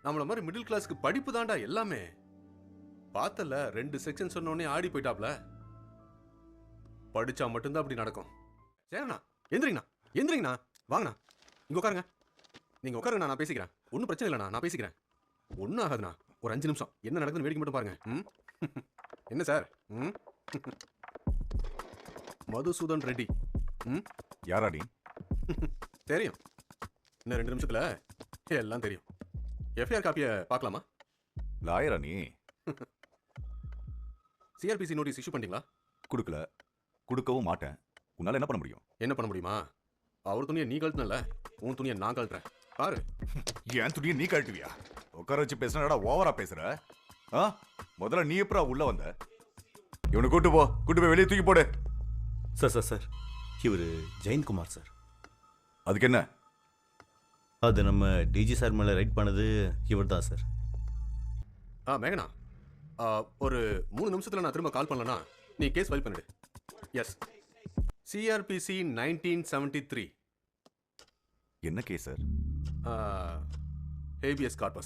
நம்மள மாதிரி மிடில் கிளாஸ்க்கு படிப்பு தான்டா எல்லாமே. பார்த்தல 2 செக்ஷன் சொன்னோடனே ஆடி போயிட்டாப்ல. படிச்சா மட்டும்தான் அப்படி நடக்கும். சரிண்ணா, எந்திரிங்கண்ணா, எந்திரிங்கண்ணா, வாங்கண்ணா, இங்க உட்காருங்க. நீங்க உட்காருங்கண்ணா, நான் பேசிக்கிறேன். ஒன்றும் பிரச்சனை இல்லைண்ணா, நான் பேசிக்கிறேன். ஒன்றும் ஆகாதுண்ணா, ஒரு 5 நிமிஷம் என்ன நடக்குதுன்னு வேடிக்கை மட்டும் பாருங்க. என்ன சார்? மதுசூதன் ரெட்டி. யாராடி? தெரியும், இன்னும் 2 நிமிஷத்துல எல்லாம் தெரியும். எஃப்ஐஆர் காப்பியை பார்க்கலாமா? லாயரா நீ? சிஆர்பிசி நோட்டீஸ் இஷ்யூ பண்ணிட்டீங்களா? கொடுக்கல, கொடுக்கவும் மாட்டேன். உன்னால என்ன பண்ண முடியும்? என்ன பண்ண முடியுமா? அவர் துணியை நீ கழட்டினல, உன் துணியை நான் கழட்டுறேன். பாரு. என் துணியை நீ கழட்டுவியா? உட்கார வச்சு பேசுறா, ஓவரா பேசுற. முதல்ல நீ எப்பரா உள்ள வந்த? இவனை கூட்டு போய் வெளியே தூக்கி போடு. சார் இவர் ஜெயந்த்குமார் சார். அதுக்கு என்ன? அது நம்ம டிஜி சார் மேலே ரைட் பண்ணது இவர் தான் சார். மேகனா, ஒரு 3 நிமிஷத்துல நான் திரும்ப கால் பண்ணலனா நீ கேஸ் ஃபைல் பண்ணிடு. Yes, CrPC 1973. என்ன கேஸ் சார்? Habeas corpus.